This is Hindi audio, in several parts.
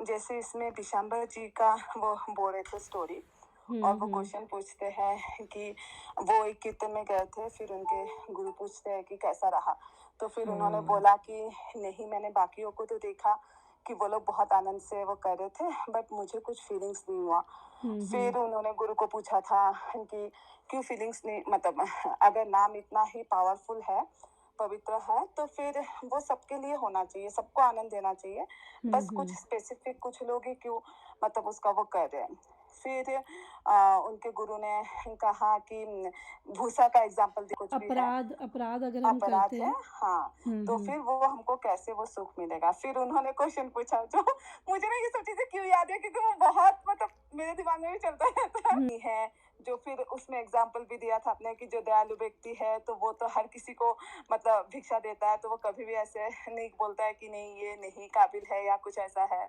जैसे इसमें दिसंबर जी का वो बोल रहे थे स्टोरी, और वो क्वेश्चन पूछते हैं कि वो एक कीर्तन में गए थे, फिर उनके गुरु पूछते हैं कि कैसा रहा, तो फिर उन्होंने बोला कि नहीं, मैंने बाकियों को तो देखा कि वो लोग बहुत आनंद से वो कर रहे थे, बट मुझे कुछ फीलिंग्स नहीं हुआ। फिर उन्होंने गुरु को पूछा था कि क्यों फीलिंग्स नहीं, मतलब अगर नाम इतना ही पावरफुल है, पवित्र है, तो फिर वो सबके लिए होना चाहिए, सबको आनंद देना चाहिए, बस कुछ स्पेसिफिक कुछ लोग ही क्यों मतलब उसका वो कर रहे हैं। फिर उनके गुरु ने कहा कि भूसा का एग्जाम्पल कुछ भी है, अपराध अपराध अगर हम अपराध करते है, हैं। हाँ, तो फिर वो हमको कैसे वो सुख मिलेगा। फिर उन्होंने क्वेश्चन पूछा, जो मुझे ना ये सब चीजें क्यों याद है, क्योंकि वो बहुत मतलब मेरे दिमाग में भी चलता रहता है। जो फिर उसमें एग्जाम्पल भी दिया था आपने कि जो दयालु व्यक्ति है, तो वो तो हर किसी को मतलब भिक्षा देता है, तो वो कभी भी ऐसे नहीं बोलता है कि नहीं ये नहीं काबिल है या कुछ ऐसा है।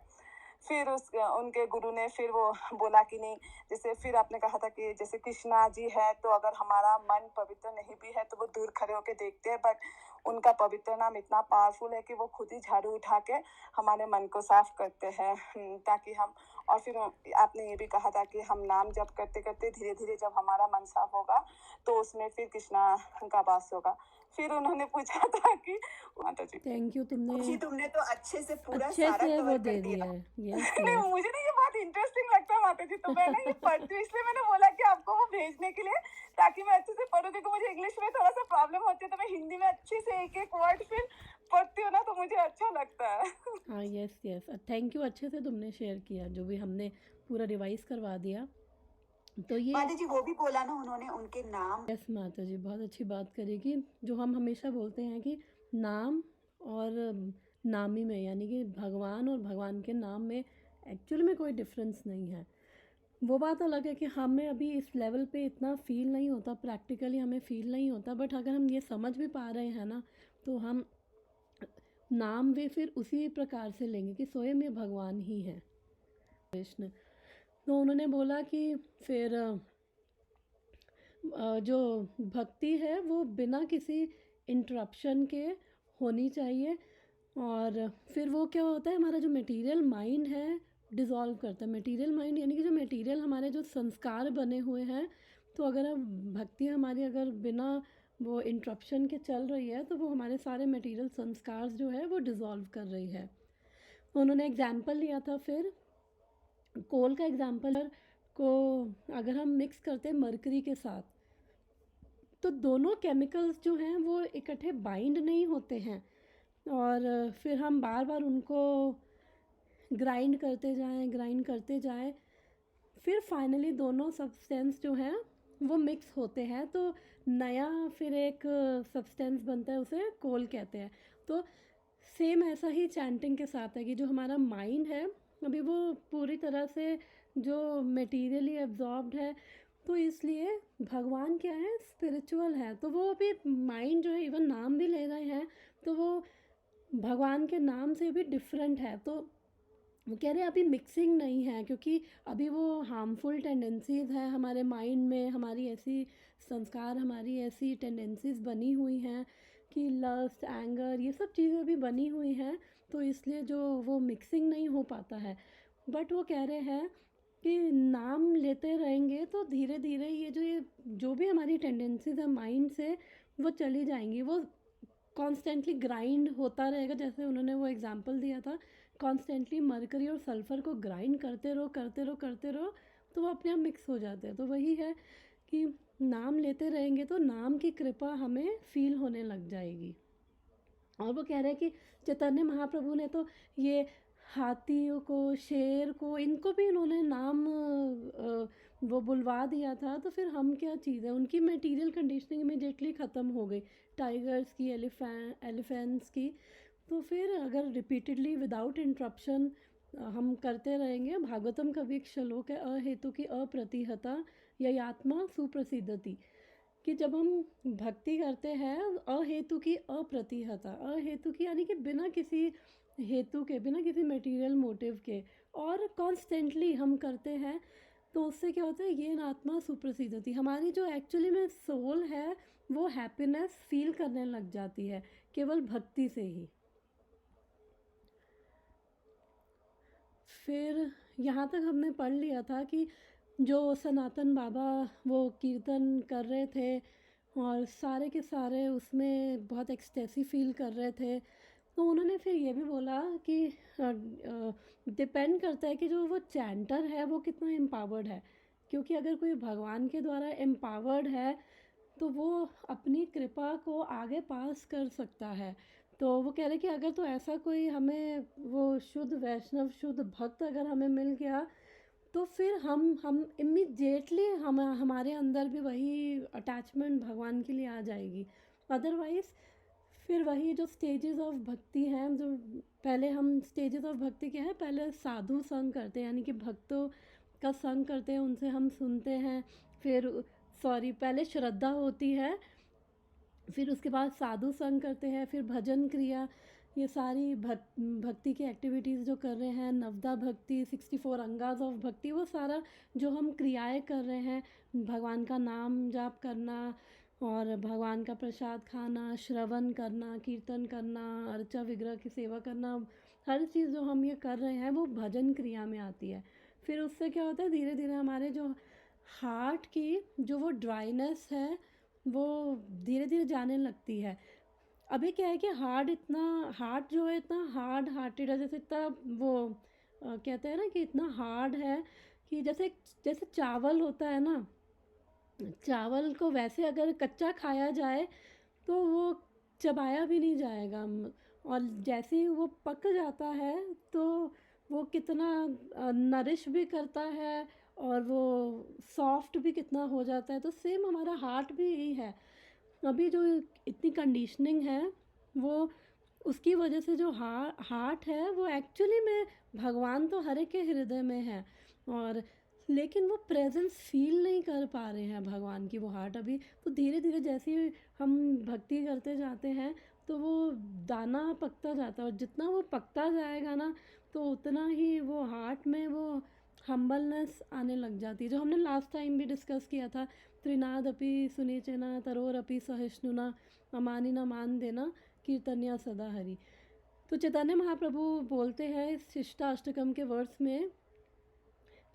फिर उनके गुरु ने फिर वो बोला कि नहीं, जैसे फिर आपने कहा था कि जैसे कृष्णा जी है, तो अगर हमारा मन पवित्र नहीं भी है तो वो दूर खड़े होके देखते हैं, बट उनका पवित्र नाम इतना पावरफुल है कि वो खुद ही झाड़ू उठा के हमारे मन को साफ करते हैं, ताकि हम, और फिर आपने ये भी कहा था कि हम नाम जप करते करते धीरे धीरे जब हमारा मन साफ होगा तो उसमें फिर कृष्णा का वास होगा। फिर उन्होंने पूछा था कि माता जी, थैंक यू, तुमने तो अच्छे से पूरा अच्छे सारा से वो कवर कर दे दिया। दिया है। यस नहीं, यस। मुझे ना ये बहुत इंटरेस्टिंग लगता है माता जी, तो मैं ना ये पढ़ती हूँ, इसलिए मैंने बोला कि आपको वो भेजने के लिए, ताकि मैं अच्छे से पढूं, क्योंकि मुझे इंग्लिश में थोड़ा सा प्रॉब्लम होती है, तो मैं हिंदी में अच्छे से एक एक वर्ड फिर पढ़ती हूँ ना, तो मुझे अच्छा लगता है। हाँ यस यस, थैंक यू, अच्छे से तुमने शेयर किया, जो भी हमने पूरा रिवाइज करवा दिया। तो ये माता जी वो भी बोला ना उन्होंने, उनके नाम। यस माता जी, बहुत अच्छी बात करी कि जो हम हमेशा बोलते हैं कि नाम और नामी में, यानी कि भगवान और भगवान के नाम में एक्चुअल में कोई डिफरेंस नहीं है। वो बात अलग है कि हमें अभी इस लेवल पे इतना फील नहीं होता, प्रैक्टिकली हमें फील नहीं होता, बट अगर हम ये समझ भी पा रहे हैं ना, तो हम नाम भी फिर उसी प्रकार से लेंगे कि स्वयं ये भगवान ही है कृष्ण। तो उन्होंने बोला कि फिर जो भक्ति है वो बिना किसी इंटरप्शन के होनी चाहिए, और फिर वो क्या होता है, हमारा जो मटेरियल माइंड है डिज़ोल्व करता है। मटेरियल माइंड यानी कि जो मटेरियल हमारे जो संस्कार बने हुए हैं, तो अगर अब भक्ति हमारी अगर बिना वो इंटरप्शन के चल रही है, तो वो हमारे सारे मटेरियल संस्कार जो है वो डिज़ोल्व कर रही है। उन्होंने एग्जाम्पल लिया था फिर कोल का एग्जाम्पल को, अगर हम मिक्स करते हैं मरकरी के साथ, तो दोनों केमिकल्स जो हैं वो इकट्ठे बाइंड नहीं होते हैं, और फिर हम बार बार उनको ग्राइंड करते जाएं, फिर फाइनली दोनों सब्सटेंस जो हैं वो मिक्स होते हैं, तो नया फिर एक सब्सटेंस बनता है, उसे कोल कहते हैं। तो सेम ऐसा ही चैंटिंग के साथ है कि जो हमारा माइंड है अभी वो पूरी तरह से जो मटेरियली एब्जॉर्ब्ड है, तो इसलिए भगवान क्या है, स्पिरिचुअल है, तो वो अभी माइंड जो है इवन नाम भी ले रहे हैं, तो वो भगवान के नाम से भी डिफरेंट है। तो वो कह रहे हैं अभी मिक्सिंग नहीं है, क्योंकि अभी वो हार्मफुल टेंडेंसीज़ हैं हमारे माइंड में, हमारी ऐसी संस्कार, हमारी ऐसी टेंडेंसीज़ बनी हुई हैं कि लस्ट, एंगर, ये सब चीज़ें अभी बनी हुई हैं, तो इसलिए जो वो मिक्सिंग नहीं हो पाता है। बट वो कह रहे हैं कि नाम लेते रहेंगे तो धीरे धीरे ये जो भी हमारी टेंडेंसीज है माइंड से, वो चली जाएंगी, वो कॉन्स्टेंटली ग्राइंड होता रहेगा। जैसे उन्होंने वो एग्जांपल दिया था, कॉन्स्टेंटली मरकरी और सल्फ़र को ग्राइंड करते रहो, तो वो अपने आप मिक्स हो जाते हैं। तो वही है कि नाम लेते रहेंगे तो नाम की कृपा हमें फील होने लग जाएगी। और वो कह रहे हैं कि चैतन्य महाप्रभु ने तो ये हाथियों को, शेर को, इनको भी इन्होंने नाम वो बुलवा दिया था, तो फिर हम क्या चीज़ है, उनकी मटेरियल कंडीशनिंग इमीडिएटली ख़त्म हो गई, टाइगर्स की, एलिफेंट्स की। तो फिर अगर रिपीटेडली विदाउट इंटरप्शन हम करते रहेंगे, भागवतम का भी एक श्लोक है, अहेतु की अप्रतिहता ययात्मा सुप्रसिद्धति, कि जब हम भक्ति करते हैं अहेतु की अप्रतिहता, अहेतु की यानी कि बिना किसी हेतु के, बिना किसी मटेरियल मोटिव के, और कॉन्स्टेंटली हम करते हैं, तो उससे क्या होता है, ये आत्मा सुप्रसिद्धति, हमारी जो एक्चुअली में सोल है वो हैप्पीनेस फील करने लग जाती है केवल भक्ति से ही। फिर यहाँ तक हमने पढ़ लिया था कि जो सनातन बाबा वो कीर्तन कर रहे थे और सारे के सारे उसमें बहुत एक्सटेसी फील कर रहे थे, तो उन्होंने फिर ये भी बोला कि डिपेंड करता है कि जो वो चैंटर है वो कितना एम्पावर्ड है, क्योंकि अगर कोई भगवान के द्वारा एम्पावर्ड है तो वो अपनी कृपा को आगे पास कर सकता है। तो वो कह रहे कि अगर तो ऐसा कोई हमें वो शुद्ध वैष्णव शुद्ध भक्त अगर हमें मिल गया तो फिर हम इमीडिएटली हमारे अंदर भी वही अटैचमेंट भगवान के लिए आ जाएगी। अदरवाइज़ फिर वही जो स्टेजेस ऑफ भक्ति हैं, जो पहले हम स्टेजेस ऑफ भक्ति क्या है, पहले साधु संग करते हैं यानी कि भक्तों का संग करते हैं, उनसे हम सुनते हैं, फिर पहले श्रद्धा होती है, फिर उसके बाद साधु संग करते हैं, फिर भजन क्रिया, ये सारी भक्ति की एक्टिविटीज़ जो कर रहे हैं, नवदा भक्ति, 64 अंगाज ऑफ भक्ति, वो सारा जो हम क्रियाएं कर रहे हैं, भगवान का नाम जाप करना और भगवान का प्रसाद खाना, श्रवण करना, कीर्तन करना, अर्चा विग्रह की सेवा करना, हर चीज़ जो हम ये कर रहे हैं वो भजन क्रिया में आती है। फिर उससे क्या होता है, धीरे धीरे हमारे जो हार्ट की जो वो ड्राइनेस है वो धीरे धीरे जाने लगती है। अभी क्या है कि हार्ट जो है इतना हार्ड हार्टेड है, जैसे इतना वो कहते हैं ना कि इतना हार्ड है कि जैसे जैसे चावल होता है ना, चावल को वैसे अगर कच्चा खाया जाए तो वो चबाया भी नहीं जाएगा, और जैसे ही वो पक जाता है तो वो कितना नरिश भी करता है और वो सॉफ्ट भी कितना हो जाता है। तो सेम हमारा हार्ट भी यही है। अभी जो इतनी कंडीशनिंग है वो उसकी वजह से जो हार्ट है वो एक्चुअली में भगवान तो हर एक के हृदय में है, और लेकिन वो प्रेजेंस फील नहीं कर पा रहे हैं भगवान की वो हार्ट अभी। तो धीरे धीरे जैसे ही हम भक्ति करते जाते हैं तो वो दाना पकता जाता है, और जितना वो पकता जाएगा ना तो उतना ही वो हार्ट में वो हम्बलनेस आने लग जाती है, जो हमने लास्ट टाइम भी डिस्कस किया था। त्रिनाद अपि सुनिचना तरोर अपि सहिष्णुना अमानी न मान देना कीर्तन्या सदा हरि। तो चैतन्य महाप्रभु बोलते हैं इस शिष्टाष्टकम के वर्ड्स में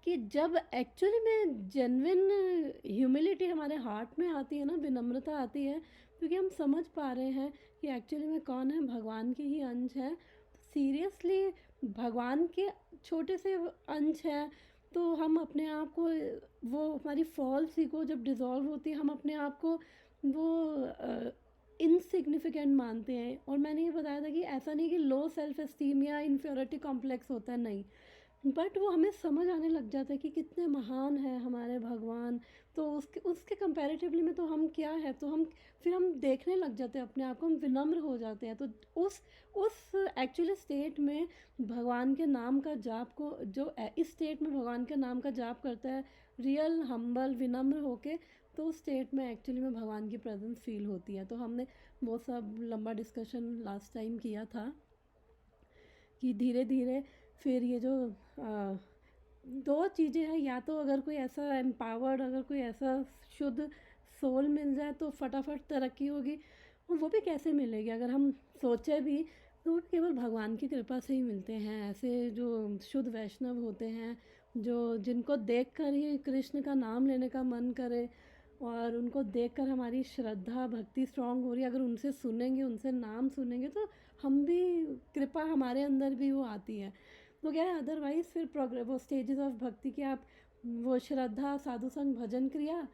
कि जब एक्चुअली में जेन्युइन ह्यूमिलिटी हमारे हार्ट में आती है ना, विनम्रता आती है, क्योंकि हम समझ पा रहे हैं कि एक्चुअली में कौन है, भगवान के ही अंश है, सीरियसली भगवान के छोटे से अंश हैं, तो हम अपने आप को वो हमारी फॉल्स ईगो जब डिज़ोल्व होती है हम अपने आप को वो इनसिग्निफिकेंट मानते हैं। और मैंने ये बताया था कि ऐसा नहीं कि लो सेल्फ एस्टीम या इन्फ्योरिटी कॉम्प्लेक्स होता है, नहीं, बट वो हमें समझ आने लग जाता है कि कितने महान है हमारे भगवान, तो उसके उसके कंपैरेटिवली में तो हम क्या है, तो हम फिर हम देखने लग जाते हैं अपने आप को, हम विनम्र हो जाते हैं। तो उस एक्चुअली स्टेट में भगवान के नाम का जाप को जो इस स्टेट में भगवान के नाम का जाप करता है रियल हम्बल विनम्र होके, तो उस स्टेट में एक्चुअली में भगवान की प्रेजेंस फील होती है। तो हमने वो सब लंबा डिस्कशन लास्ट टाइम किया था कि धीरे धीरे फिर ये जो दो चीज़ें हैं, या तो अगर कोई ऐसा एम्पावर्ड अगर कोई ऐसा शुद्ध सोल मिल जाए तो फटाफट तरक्की होगी, और वो भी कैसे मिलेगी अगर हम सोचे भी तो केवल भगवान की कृपा से ही मिलते हैं। ऐसे जो शुद्ध वैष्णव होते हैं जो जिनको देखकर ही कृष्ण का नाम लेने का मन करे और उनको देखकर हमारी श्रद्धा भक्ति स्ट्रांग हो रही है, अगर उनसे सुनेंगे उनसे नाम सुनेंगे तो हम भी कृपा हमारे अंदर भी वो आती है। तो क्या है, अदरवाइज़ फिर वो स्टेजेस ऑफ भक्ति की आप वो श्रद्धा साधु संग भजन क्रिया,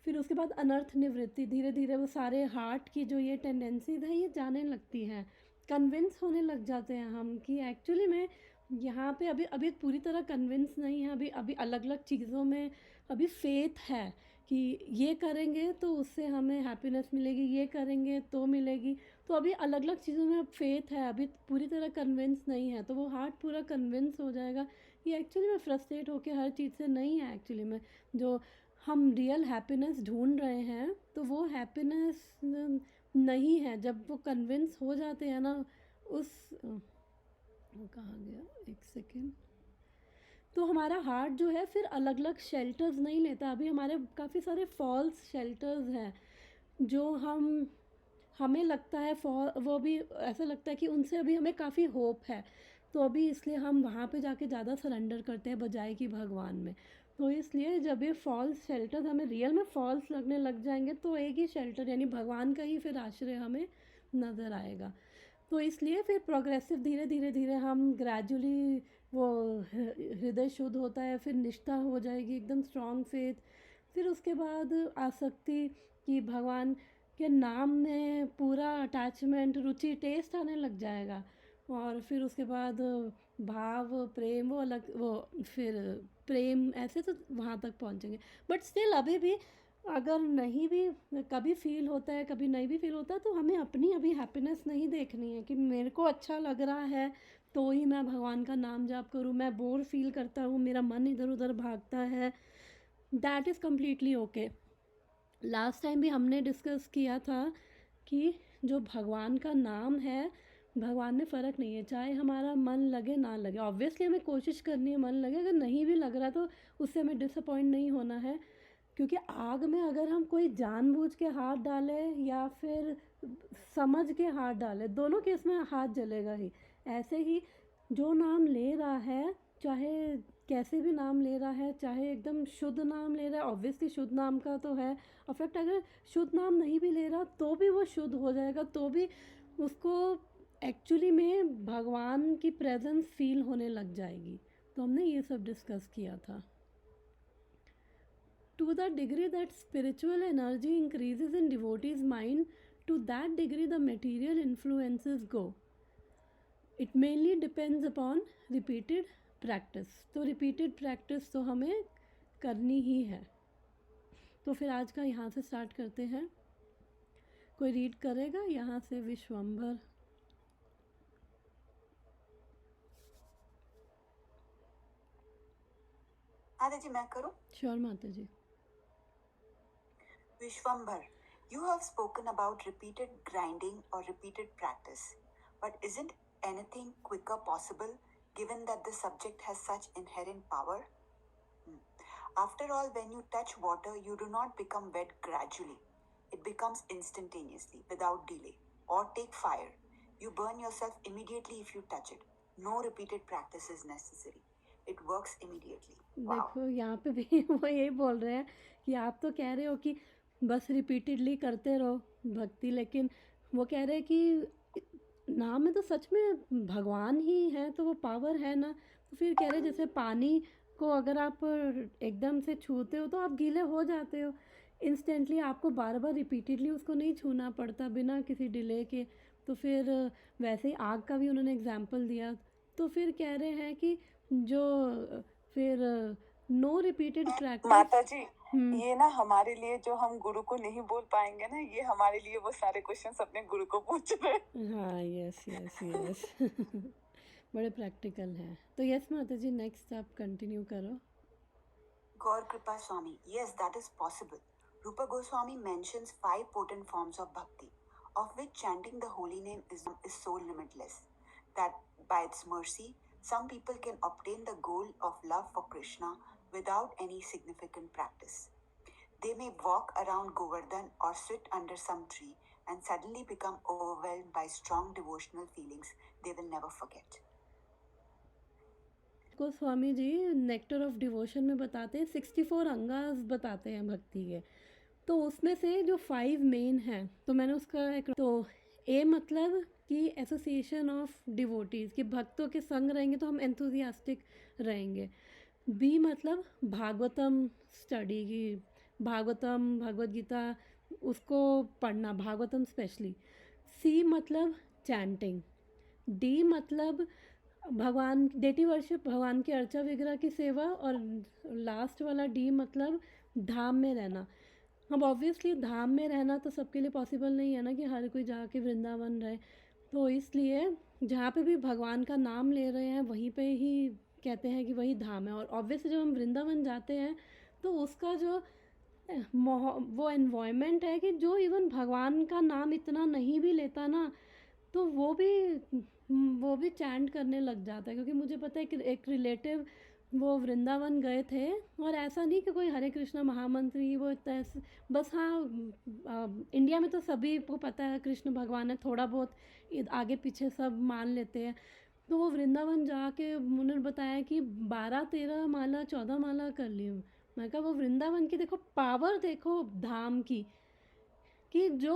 फिर उसके बाद अनर्थ निवृत्ति, धीरे धीरे वो सारे हार्ट की जो ये टेंडेंसीज हैं ये जाने लगती हैं, कन्विंस होने लग जाते हैं हम कि एक्चुअली में यहाँ पे अभी अभी पूरी तरह कन्विंस नहीं है, अभी अभी अलग अलग चीज़ों में अभी फेथ है कि ये करेंगे तो उससे हमें हैप्पीनेस मिलेगी, ये करेंगे तो मिलेगी। तो अभी अलग अलग चीज़ों में अब फेथ है, अभी पूरी तरह कन्विंस नहीं है। तो वो हार्ट पूरा कन्विंस हो जाएगा ये एक्चुअली में फ्रस्ट्रेट होके हर चीज़ से नहीं है। एक्चुअली में जो हम रियल हैप्पीनेस ढूंढ रहे हैं तो वो हैप्पीनेस नहीं है। जब वो कन्विंस हो जाते हैं ना उस वो कहाँ गया, एक सेकेंड, तो हमारा हार्ट जो है फिर अलग अलग शेल्टर्स नहीं लेता। अभी हमारे काफ़ी सारे फॉल्स शेल्टर्स हैं जो हमें लगता है वो भी ऐसा लगता है कि उनसे अभी हमें काफ़ी होप है, तो अभी इसलिए हम वहाँ पे जाके ज़्यादा सरेंडर करते हैं बजाय कि भगवान में। तो इसलिए जब ये फॉल्स शेल्टर हमें रियल में फॉल्स लगने लग जाएंगे तो एक ही शेल्टर यानी भगवान का ही फिर आश्रय हमें नज़र आएगा। तो इसलिए फिर प्रोग्रेसिव धीरे धीरे धीरे हम ग्रेजुअली वो हृदय शुद्ध होता है, फिर निष्ठा हो जाएगी एकदम स्ट्रॉन्ग फेथ, फिर उसके बाद आसक्ति कि भगवान के नाम में पूरा अटैचमेंट रुचि टेस्ट आने लग जाएगा। और फिर उसके बाद भाव प्रेम वो अलग वो फिर प्रेम ऐसे तो वहाँ तक पहुँचेंगे। बट स्टिल अभी भी अगर नहीं भी कभी फील होता है कभी नहीं भी फील होता तो हमें अपनी अभी हैप्पीनेस नहीं देखनी है कि मेरे को अच्छा लग रहा है तो ही मैं भगवान का नाम जाप करूँ, मैं बोर फील करता हूँ, मेरा मन इधर उधर भागता है, that is completely okay. Last time भी हमने डिस्कस किया था कि जो भगवान का नाम है भगवान में फ़र्क नहीं है, चाहे हमारा मन लगे ना लगे, ऑब्वियसली हमें कोशिश करनी है मन लगे, अगर नहीं भी लग रहा तो उससे हमें डिसअपॉइंट नहीं होना है। क्योंकि आग में अगर हम कोई जानबूझ के हाथ डाले या फिर समझ के हाथ डाले, दोनों केस में हाथ जलेगा ही। ऐसे ही जो नाम ले रहा है, चाहे कैसे भी नाम ले रहा है, चाहे एकदम शुद्ध नाम ले रहा है, ऑब्वियसली शुद्ध नाम का तो है अफेक्ट, अगर शुद्ध नाम नहीं भी ले रहा तो भी वो शुद्ध हो जाएगा, तो भी उसको एक्चुअली में भगवान की प्रेजेंस फील होने लग जाएगी। तो हमने ये सब डिस्कस किया था। To the degree that spiritual energy increases in devotee's mind, to that degree the material influences go. It mainly depends upon repeated practice. तो repeated practice तो हमें करनी ही है। तो फिर आज का यहाँ से स्टार्ट करते हैं। कोई रीड करेगा यहाँ से? विश्वंभर। माता जी मैं करूं? श्योर माता जी। Vishwambar, you have spoken about repeated grinding or repeated practice, but isn't anything quicker possible given that the subject has such inherent power? After all, when you touch water, you do not become wet gradually. It becomes instantaneously, without delay. Or take fire. You burn yourself immediately if you touch it. No repeated practice is necessary. It works immediately. Wow. देखो यहाँ पे भी वो यही बोल रहे हैं कि आप तो कह रहे हो कि बस रिपीटेडली करते रहो भक्ति, लेकिन वो कह रहे हैं कि नाम में तो सच में भगवान ही है, तो वो पावर है ना। तो फिर कह रहे हैं जैसे पानी को अगर आप एकदम से छूते हो तो आप गीले हो जाते हो इंस्टेंटली, आपको बार बार रिपीटेडली उसको नहीं छूना पड़ता बिना किसी डिले के। तो फिर वैसे ही आग का भी उन्होंने एग्जाम्पल दिया। तो फिर कह रहे हैं कि जो फिर नो रिपीटेड प्रैक्टिस। माता जी ये ना हमारे लिए जो हम गुरु को नहीं बोल पाएंगे ना, ये हमारे लिए वो सारे क्वेश्चंस अपने गुरु को पूछ रहे हैं। हाँ यस यस यस बड़े प्रैक्टिकल हैं। तो यस माता जी नेक्स्ट आप कंटिन्यू करो। Gaur Kripa Swami, yes, that is possible. Rupa Goswami mentions 5 potent forms of bhakti, of which chanting the holy name is so limitless that by its mercy, some people can obtain the goal of love for Krishna without any significant practice. They may walk around Govardhan or sit under some tree and suddenly become overwhelmed by strong devotional feelings they will never forget. को Swami ji nectar of devotion में बताते हैं 64 अंगास बताते हैं भक्ति के। तो उसमें से जो 5 मेन हैं, तो मैंने उसका एक तो ए मतलब कि एसोसिएशन ऑफ डिवोटीज़, कि भक्तों के संग रहेंगे तो हम एंथुजियास्टिक रहेंगे। बी मतलब भागवतम स्टडी की, भागवतम भगवद गीता उसको पढ़ना, भागवतम स्पेशली। सी मतलब चैंटिंग। डी मतलब भगवान डेटी वर्शिप, भगवान के अर्चा विग्रह की सेवा। और लास्ट वाला डी मतलब धाम में रहना। अब ऑब्वियसली धाम में रहना तो सबके लिए पॉसिबल नहीं है ना कि हर कोई जाके वृंदावन रहे, तो इसलिए जहाँ पे भी भगवान का नाम ले रहे हैं वहीं पे ही कहते हैं कि वही धाम है। और ऑब्वियसली जब हम वृंदावन जाते हैं तो उसका जो वो एनवायरनमेंट है कि जो इवन भगवान का नाम इतना नहीं भी लेता ना तो वो भी चैंट करने लग जाता है। क्योंकि मुझे पता है कि एक रिलेटिव वो वृंदावन गए थे और ऐसा नहीं कि कोई हरे कृष्णा महामंत्री वो इतना बस, हाँ इंडिया में तो सभी को पता है कृष्ण भगवान है, थोड़ा बहुत आगे पीछे सब मान लेते हैं, तो वो वृंदावन जाके उन्होंने बताया कि 12-13 माला 14 माला कर ली। मैं कहा वो वृंदावन की देखो पावर, देखो धाम की, कि जो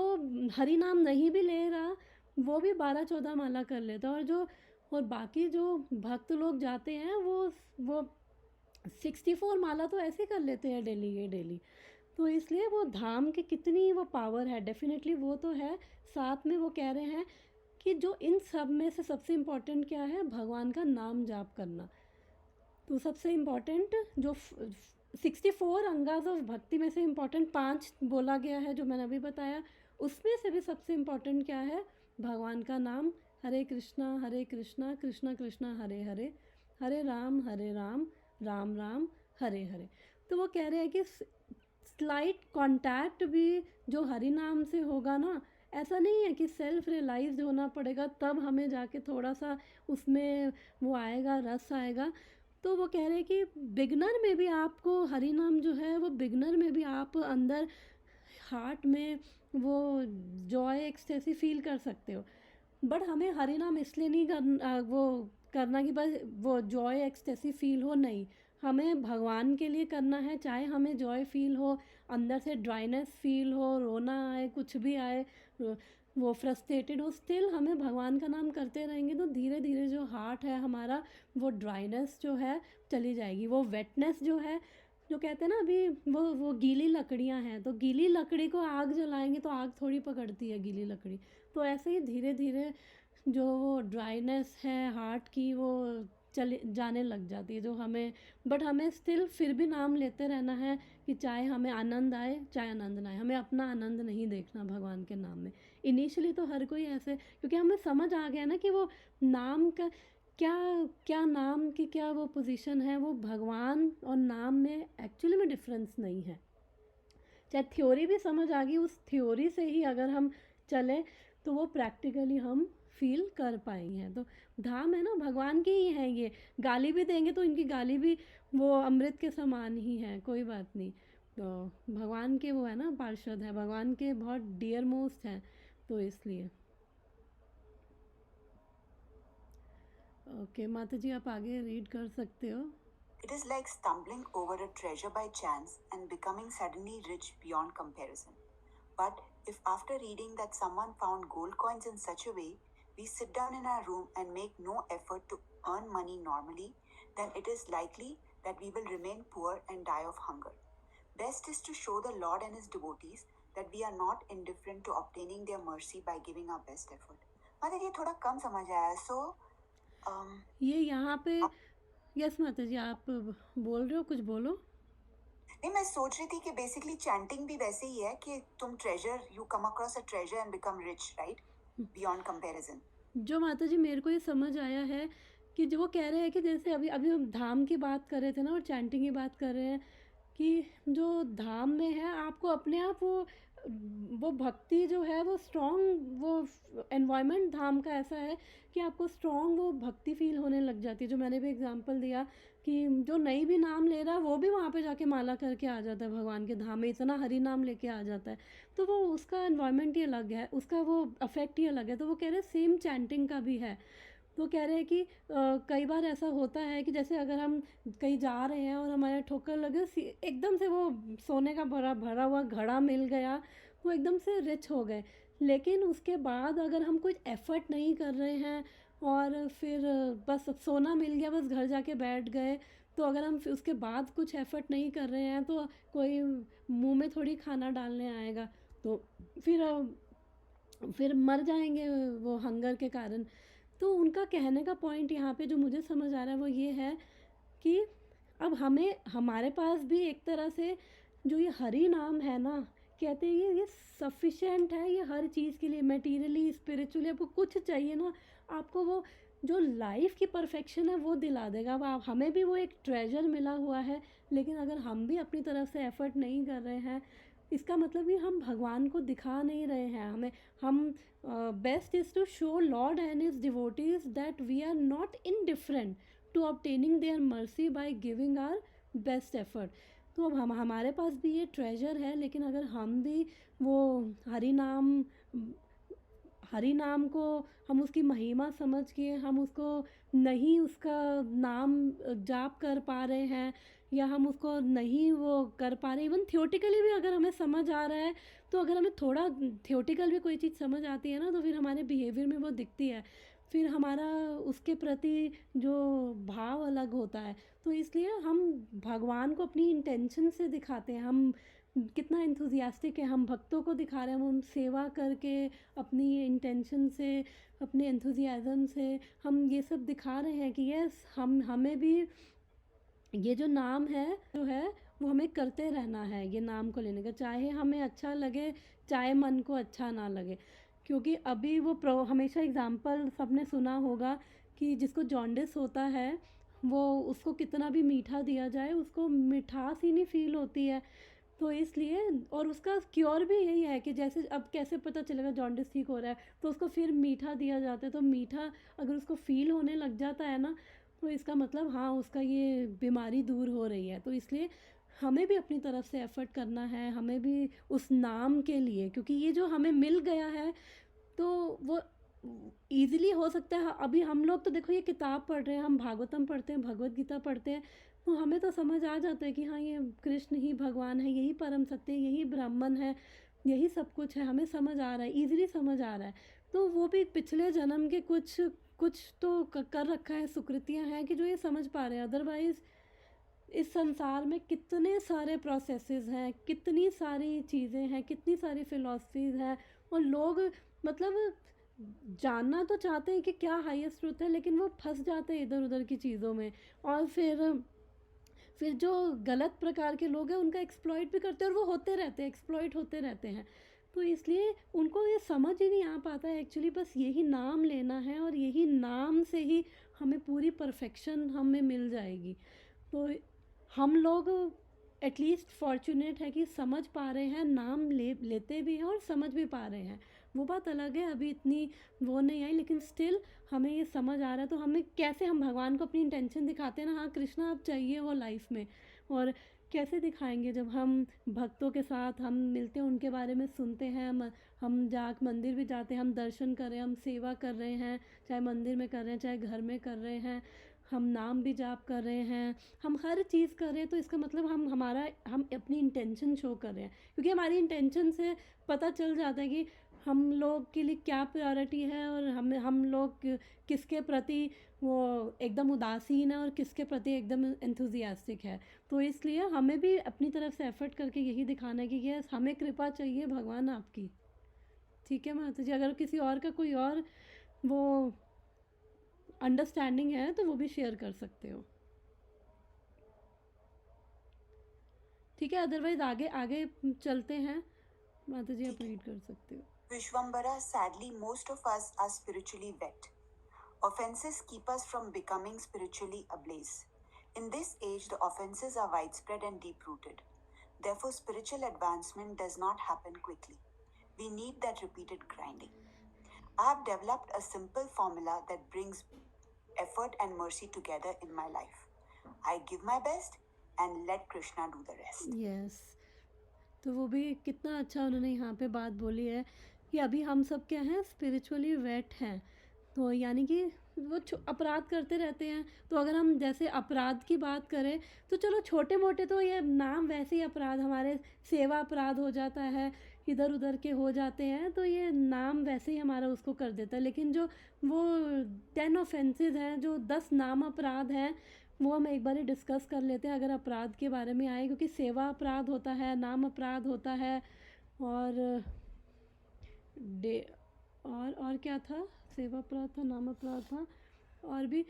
हरि नाम नहीं भी ले रहा वो भी 12-14 माला कर लेता। और बाकी जो भक्त लोग जाते हैं वो 64 माला तो ऐसे कर लेते हैं डेली के डेली। तो इसलिए वो धाम की कितनी वो पावर है, डेफिनेटली वो तो है। साथ में वो कह रहे हैं कि जो इन सब में से सबसे इम्पोर्टेंट क्या है, भगवान का नाम जाप करना। तो सबसे इम्पोर्टेंट जो 64 अंगाज ऑफ भक्ति में से इम्पोर्टेंट 5 बोला गया है जो मैंने अभी बताया, उसमें से भी सबसे इम्पोर्टेंट क्या है, भगवान का नाम। हरे कृष्णा कृष्णा कृष्णा हरे हरे, हरे राम राम राम हरे हरे। तो वो कह रहे हैं कि स्लाइट कांटेक्ट भी जो हरि नाम से होगा ना, ऐसा नहीं है कि सेल्फ रियलाइज्ड होना पड़ेगा तब हमें जाके थोड़ा सा उसमें वो आएगा, रस आएगा। तो वो कह रहे हैं कि बिगनर में भी आपको हरि नाम जो है वो बिगनर में भी आप अंदर हार्ट में वो जॉय एक्सटेसी फील कर सकते हो। बट हमें हरि नाम इसलिए नहीं करना कि बस वो जॉय एक्सटेसी फील हो, नहीं, हमें भगवान के लिए करना है। चाहे हमें जॉय फील हो, अंदर से ड्राइनेस फील हो, रोना आए, कुछ भी आए, वो फ्रस्ट्रेटेड हो, स्टिल हमें भगवान का नाम करते रहेंगे तो धीरे धीरे जो हार्ट है हमारा, वो ड्राइनेस जो है चली जाएगी। वो वेटनेस जो है, जो कहते हैं ना अभी वो गीली लकड़ियाँ हैं, तो गीली लकड़ी को आग जलाएंगे तो आग थोड़ी पकड़ती है गीली लकड़ी। तो ऐसे ही धीरे धीरे जो वो ड्राइनेस है हार्ट की वो चले जाने लग जाती है, जो हमें, बट हमें स्टिल फिर भी नाम लेते रहना है कि चाहे हमें आनंद आए चाहे आनंद ना आए, हमें अपना आनंद नहीं देखना भगवान के नाम में। इनिशियली तो हर कोई ऐसे, क्योंकि हमें समझ आ गया ना कि वो नाम का क्या क्या, नाम की क्या वो पोजीशन है, वो भगवान और नाम में एक्चुअली में डिफरेंस नहीं है। चाहे थ्योरी भी समझ आ गई, उस थ्योरी से ही अगर हम चलें तो वो प्रैक्टिकली हम फील कर पाएंगे हैं। तो धाम है ना, भगवान की ही है ये। गाली भी देंगे तो इनकी गाली भी वो अमृत के समान ही है, कोई बात नहीं। तो भगवान के वो है ना, पार्षद है, भगवान के बहुत डियर मोस्ट हैं, तो इसलिए। ओके माता जी, आप आगे रीड कर सकते हो। It is like stumbling over a treasure by chance and becoming suddenly rich beyond comparison. But if after reading that someone found gold coins in such a way, we sit down in our room and make no effort to earn money normally, then it is likely that we will remain poor and die of hunger. Best is to show the Lord and His devotees that we are not indifferent to obtaining their mercy by giving our best effort. माता जी थोड़ा कम समझ आया, so ये यहाँ पे, यस माता जी आप बोल रहे हो, कुछ बोलो। नहीं, मैं सोच रही थी कि बेसिकली चैंटिंग भी वैसे ही है कि तुम treasure, you come across a treasure and become rich, right, beyond comparison. जो माता जी मेरे को ये समझ आया है कि जो वो कह रहे हैं कि जैसे अभी अभी हम धाम की बात कर रहे थे ना और चैंटिंग की बात कर रहे हैं, कि जो धाम में है आपको अपने आप वो भक्ति जो है वो स्ट्रॉन्ग, वो एनवायरनमेंट धाम का ऐसा है कि आपको स्ट्रॉन्ग वो भक्ति फील होने लग जाती है। जो मैंने भी एग्जांपल दिया कि जो नहीं भी नाम ले रहा है वो भी वहाँ पे जाके माला करके आ जाता है भगवान के धाम में, इतना हरि नाम लेके आ जाता है। तो वो उसका एनवायरनमेंट ही अलग है, उसका वो अफेक्ट ही अलग है। तो वो कह रहे हैं सेम चैंटिंग का भी है। तो कह रहे हैं कि कई बार ऐसा होता है कि जैसे अगर हम कहीं जा रहे हैं और हमारे ठोकर लगे, एकदम से वो सोने का भरा भरा हुआ घड़ा मिल गया, वो एकदम से रिच हो गए। लेकिन उसके बाद अगर हम कुछ एफर्ट नहीं कर रहे हैं और फिर बस सोना मिल गया, बस घर जाके बैठ गए, तो अगर हम उसके बाद कुछ एफर्ट नहीं कर रहे हैं तो कोई मुंह में थोड़ी खाना डालने आएगा, तो फिर मर जाएंगे वो हंगर के कारण। तो उनका कहने का पॉइंट यहाँ पे जो मुझे समझ आ रहा है वो ये है कि अब हमें, हमारे पास भी एक तरह से जो ये हरि नाम है ना, कहते हैं ये सफिशेंट है, ये हर चीज़ के लिए, मटेरियली स्पिरिचुअली आपको कुछ चाहिए ना, आपको वो जो लाइफ की परफेक्शन है वो दिला देगा। अब आप, हमें भी वो एक ट्रेजर मिला हुआ है, लेकिन अगर हम भी अपनी तरफ से एफर्ट नहीं कर रहे हैं, इसका मतलब कि हम भगवान को दिखा नहीं रहे हैं। हम best is to show Lord and his devotees that we are not indifferent to obtaining their mercy by giving our best effort. तो अब हमारे पास भी ये ट्रेजर है, लेकिन अगर हम भी वो हरि नाम हरि नाम को हम उसकी महिमा समझ के हम उसको नहीं उसका नाम जाप कर पा रहे हैं, या हम उसको नहीं वो कर पा रहे, इवन थियोटिकली भी अगर हमें समझ आ रहा है, तो अगर हमें थोड़ा थियोटिकल भी कोई चीज़ समझ आती है ना, तो फिर हमारे बिहेवियर में वो दिखती है, फिर हमारा उसके प्रति जो भाव अलग होता है। तो इसलिए हम भगवान को अपनी इंटेंशन से दिखाते हैं, हम कितना एंथुजियास्टिक है, हम भक्तों को दिखा रहे हैं, हम सेवा करके अपनी इंटेंशन से, अपने एंथुजियाज्म से हम ये सब दिखा रहे हैं कि यस हम हमें भी ये जो नाम है जो है वो हमें करते रहना है, ये नाम को लेने का, चाहे हमें अच्छा लगे चाहे मन को अच्छा ना लगे। क्योंकि अभी वो हमेशा एग्जाम्पल सबने सुना होगा कि जिसको जॉन्डिस होता है वो उसको कितना भी मीठा दिया जाए उसको मिठास ही नहीं फील होती है। तो इसलिए और उसका क्योर भी यही है कि जैसे अब कैसे पता चलेगा जॉन्डिस ठीक हो रहा है, तो उसको फिर मीठा दिया जाता है, तो मीठा अगर उसको फील होने लग जाता है ना, तो इसका मतलब हाँ उसका ये बीमारी दूर हो रही है। तो इसलिए हमें भी अपनी तरफ से एफ़र्ट करना है, हमें भी उस नाम के लिए, क्योंकि ये जो हमें मिल गया है तो वो ईज़िली हो सकता है। अभी हम लोग तो देखो ये किताब पढ़ रहे हैं, हम भागवतम पढ़ते हैं, भगवत गीता पढ़ते हैं, तो हमें तो समझ आ जाता है कि हाँ ये कृष्ण ही भगवान है, यही परम सत्य है, यही ब्राह्मण है, यही सब कुछ है, हमें समझ आ रहा है, ईज़िली समझ आ रहा है। तो वो भी पिछले जन्म के कुछ कुछ तो कर रखा है, सुकृतियाँ हैं कि जो ये समझ पा रहे हैं। अदरवाइज़ इस संसार में कितने सारे प्रोसेसेस हैं, कितनी सारी चीज़ें हैं, कितनी सारी फ़िलॉसफीज़ हैं, और लोग मतलब जानना तो चाहते हैं कि क्या हाईएस्ट ट्रुथ है, लेकिन वो फंस जाते हैं इधर उधर की चीज़ों में, और फिर जो गलत प्रकार के लोग हैं उनका एक्सप्लॉइट भी करते हैं, और वो होते रहते हैं, एक्सप्लॉइट होते रहते हैं। तो इसलिए उनको ये समझ ही नहीं आ पाता है एक्चुअली, बस यही नाम लेना है और यही नाम से ही हमें पूरी परफेक्शन हमें मिल जाएगी। तो हम लोग एटलीस्ट फॉर्चुनेट है कि समझ पा रहे हैं, नाम लेते भी हैं और समझ भी पा रहे हैं। वो बात अलग है, अभी इतनी वो नहीं आई, लेकिन स्टिल हमें ये समझ आ रहा है। तो हमें कैसे हम भगवान को अपनी इंटेंशन दिखाते हैं ना, हाँ कृष्णा आप चाहिए हो लाइफ में, और कैसे दिखाएंगे जब हम भक्तों के साथ हम मिलते हैं, उनके बारे में सुनते हैं, हम मंदिर भी जाते हैं, हम दर्शन कर रहे हैं, हम सेवा कर रहे हैं, चाहे मंदिर में कर रहे हैं चाहे घर में कर रहे हैं, हम नाम भी जाप कर रहे हैं, हम हर चीज़ कर रहे हैं, तो इसका मतलब हम अपनी इंटेंशन शो कर रहे हैं। क्योंकि हमारी इंटेंशन से पता चल जाता है कि हम लोग के लिए क्या प्रायोरिटी है, और हम लोग किसके प्रति वो एकदम उदासीन है और किसके प्रति एकदम एंथुजियास्टिक है। तो इसलिए हमें भी अपनी तरफ से एफर्ट करके यही दिखाना है कि यस हमें कृपा चाहिए भगवान आपकी। ठीक है माता जी, अगर किसी और का कोई और वो अंडरस्टैंडिंग है तो वो भी शेयर कर सकते हो। ठीक है, अदरवाइज आगे आगे चलते हैं। माता जी आप रीड कर सकते हो। Vishwambara, sadly, most of us are spiritually wet. Offenses keep us from becoming spiritually ablaze. In this age, the offenses are widespread and deep-rooted. Therefore, spiritual advancement does not happen quickly. We need that repeated grinding. I have developed a simple formula that brings effort and mercy together in my life. I give my best and let Krishna do the rest. Yes, तो वो भी कितना अच्छा उन्होंने यहाँ पे बात बोली है कि अभी हम सब क्या हैं, स्पिरिचुअली वेट हैं। तो यानी कि वो अपराध करते रहते हैं। तो अगर हम जैसे अपराध की बात करें तो चलो छोटे मोटे तो ये नाम वैसे ही अपराध, हमारे सेवा अपराध हो जाता है, इधर उधर के हो जाते हैं, तो ये नाम वैसे ही हमारा उसको कर देता है। लेकिन जो वो 10 ऑफेंसेस हैं, जो 10 नाम अपराध हैं, वो हम एक बार ही डिस्कस कर लेते हैं अगर अपराध के बारे में आए। क्योंकि सेवा अपराध होता है, नाम अपराध होता है, और और क्या था, सेवा अपराध था, नाम अपराध था, और भी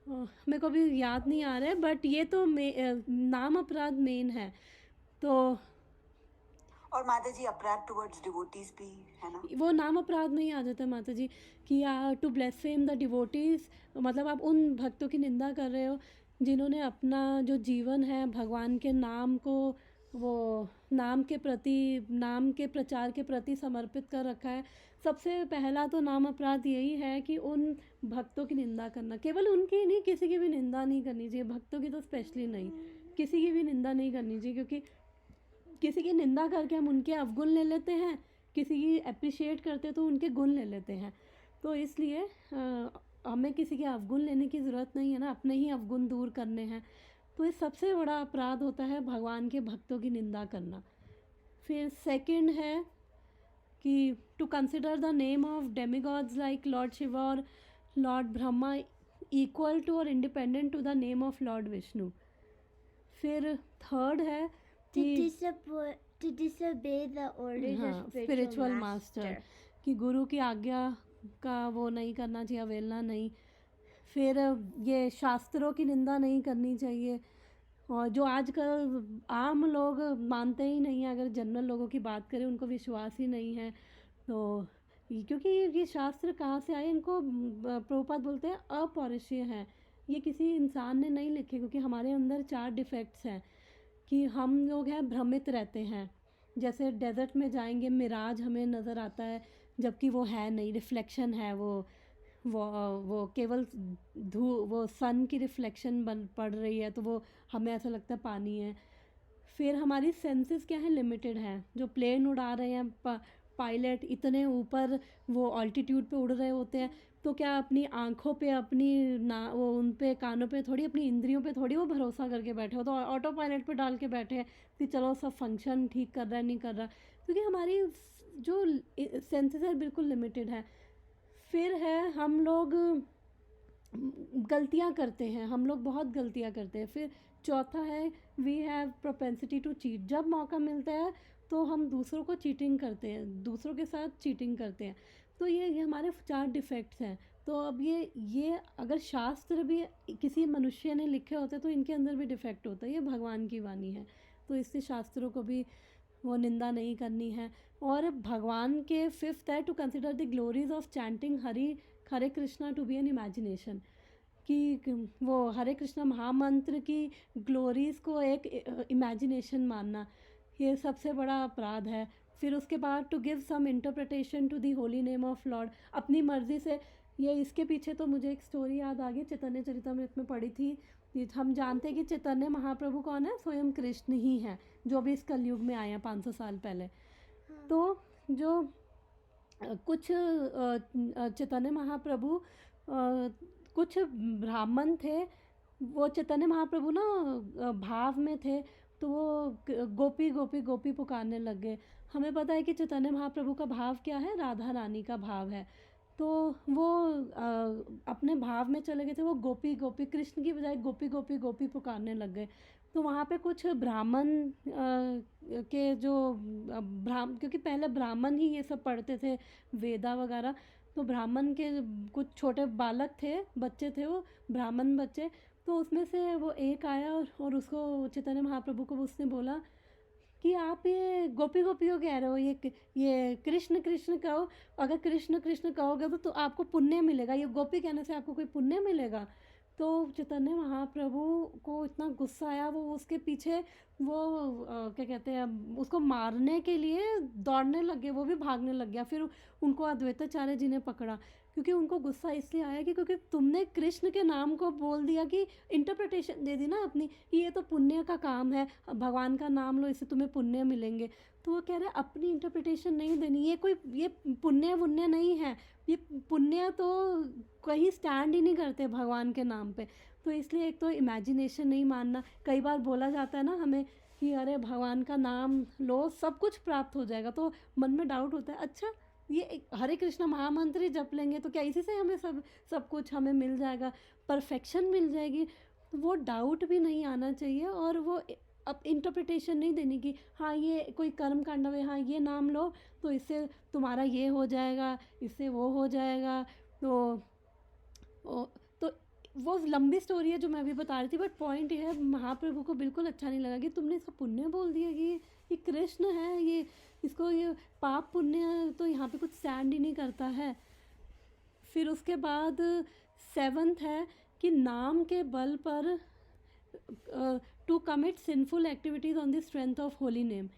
मेरे को अभी याद नहीं आ रहा है, बट ये तो नाम अपराध मेन है। तो और माता जी अपराध टुवर्ड्स डिवोटीज भी है ना, वो नाम अपराध में ही आ जाता है माता जी कि टू ब्लेसफेम द डिवोटीज, मतलब आप उन भक्तों की निंदा कर रहे हो जिन्होंने अपना जो जीवन है भगवान के नाम को, वो नाम के प्रति, नाम के प्रचार के प्रति समर्पित कर रखा है। सबसे पहला तो नाम अपराध यही है कि उन भक्तों की निंदा करना, केवल उनकी नहीं, किसी की भी निंदा नहीं करनी चाहिए, भक्तों की तो स्पेशली नहीं, किसी की भी निंदा नहीं करनी चाहिए। क्योंकि किसी की निंदा करके हम उनके अवगुण ले लेते हैं, किसी की अप्रिशिएट करते तो उनके गुण ले लेते हैं। तो इसलिए हमें किसी के अवगुण लेने की ज़रूरत नहीं है ना, अपने ही अवगुण दूर करने हैं। तो ये सबसे बड़ा अपराध होता है भगवान के भक्तों की निंदा करना। फिर सेकंड है कि to consider the name of demigods like lord Shiva और लॉर्ड ब्रह्मा इक्वल टू और independent to the name of lord Vishnu. फिर थर्ड है To कि disobey the orders हाँ, of spiritual spiritual master master. कि गुरु की आज्ञा का वो नहीं करना चाहिए, अवहेलना नहीं। फिर ये शास्त्रों की निंदा नहीं करनी चाहिए, और जो आजकल आम लोग मानते ही नहीं हैं, अगर जनरल लोगों की बात करें उनको विश्वास ही नहीं है। तो क्योंकि ये शास्त्र कहाँ से आए, इनको प्रभुपाद बोलते हैं अपौरुषीय हैं, ये किसी इंसान ने नहीं लिखे, क्योंकि हमारे अंदर 4 डिफेक्ट्स हैं कि हम लोग हैं भ्रमित रहते हैं। जैसे डेजर्ट में जाएंगे, मिराज हमें नज़र आता है जबकि वो है नहीं, रिफ्लेक्शन है वो केवल वो सन की रिफ्लेक्शन बन पड़ रही है, तो वो हमें ऐसा लगता है पानी है। फिर हमारी सेंसेस क्या है, लिमिटेड है। जो प्लेन उड़ा रहे हैं पायलट, इतने ऊपर वो ऑल्टीट्यूड पे उड़ रहे होते हैं, तो क्या अपनी आँखों पे, अपनी वो उन पे कानों पे थोड़ी, अपनी इंद्रियों पे थोड़ी वो भरोसा करके बैठे हो, तो ऑटो पायलट पे डाल के बैठे हैं कि चलो सब फंक्शन ठीक कर रहा है, नहीं कर रहा, क्योंकि हमारी जो सेंसेस है बिल्कुल लिमिटेड है। फिर है हम लोग गलतियाँ करते हैं, हम लोग बहुत गलतियाँ करते हैं। फिर चौथा है we have propensity to cheat, जब मौका मिलता है तो हम दूसरों को चीटिंग करते हैं, दूसरों के साथ चीटिंग करते हैं। तो ये हमारे 4 डिफेक्ट्स हैं। तो अब ये अगर शास्त्र भी किसी मनुष्य ने लिखे होते तो इनके अंदर भी डिफेक्ट होता है, ये भगवान की वाणी है, तो इससे शास्त्रों को भी वो निंदा नहीं करनी है। और भगवान के 5th है to consider the glories of chanting Hare Krishna to be an imagination, कि वो हरे कृष्णा महामंत्र की ग्लोरीज को एक इमेजिनेशन मानना, ये सबसे बड़ा अपराध है। फिर उसके बाद to give some interpretation to the holy name of lord, अपनी मर्जी से। ये इसके पीछे तो मुझे एक स्टोरी याद आ गई, चैतन्य चरितमृत में पढ़ी थी। हम जानते हैं कि चैतन्य महाप्रभु कौन है, स्वयं कृष्ण ही है, जो भी इस कलयुग में आए हैं 500 साल पहले। तो जो कुछ चैतन्य महाप्रभु कुछ ब्राह्मण थे, वो चैतन्य महाप्रभु ना भाव में थे, तो वो गोपी गोपी गोपी पुकारने लग गए। हमें पता है कि चैतन्य महाप्रभु का भाव क्या है, राधा रानी का भाव है। तो वो अपने भाव में चले गए थे, वो गोपी गोपी, कृष्ण की बजाय गोपी गोपी गोपी पुकारने लग गए। तो वहाँ पे कुछ ब्राह्मण के जो क्योंकि पहले ब्राह्मण ही ये सब पढ़ते थे, वेदा वगैरह, तो ब्राह्मण के कुछ छोटे बालक थे, बच्चे थे वो ब्राह्मण बच्चे, तो उसमें से वो एक आया और उसको चैतन्य महाप्रभु को उसने बोला कि आप ये गोपी गोपी को कह रहे हो, ये कृष्ण कृष्ण कहो, अगर कृष्ण कृष्ण कहोगे तो आपको पुण्य मिलेगा, ये गोपी कहने से आपको कोई पुण्य मिलेगा। तो चैतन्य महाप्रभु को इतना गुस्सा आया, वो उसके पीछे वो क्या कहते हैं, उसको मारने के लिए दौड़ने लगे, वो भी भागने लग गया। फिर उनको अद्वैताचार्य जी ने पकड़ा, क्योंकि उनको गुस्सा इसलिए आया कि क्योंकि तुमने कृष्ण के नाम को बोल दिया, कि इंटरप्रिटेशन दे दी ना अपनी, कि ये तो पुण्य का काम है, भगवान का नाम लो, इससे तुम्हें पुण्य मिलेंगे। तो वो कह रहे अपनी इंटरप्रिटेशन नहीं देनी, ये पुण्य वुण्य नहीं है, ये पुण्य तो कहीं स्टैंड ही नहीं करते भगवान के नाम पे। तो इसलिए एक तो इमेजिनेशन नहीं मानना। कई बार बोला जाता है ना हमें कि अरे भगवान का नाम लो सब कुछ प्राप्त हो जाएगा, तो मन में डाउट होता है, अच्छा ये हरे कृष्ण महामंत्र ही जप लेंगे तो क्या इसी से हमें सब कुछ हमें मिल जाएगा, परफेक्शन मिल जाएगी? तो वो डाउट भी नहीं आना चाहिए, और वो अब इंटरप्रिटेशन नहीं देनी कि हाँ ये कोई कर्म कांड है, हाँ ये नाम लो तो इससे तुम्हारा ये हो जाएगा, इससे वो हो जाएगा। तो वो लंबी स्टोरी है जो मैं अभी बता रही थी, बट पॉइंट ये है, महाप्रभु को बिल्कुल अच्छा नहीं लगा कि तुमने इसका पुण्य बोल दिया कि ये कृष्ण है, ये इसको ये पाप पुण्य तो यहाँ पे कुछ स्टैंड ही नहीं करता है। फिर उसके बाद 7th है कि नाम के बल पर to commit sinful activities on the strength of holy name,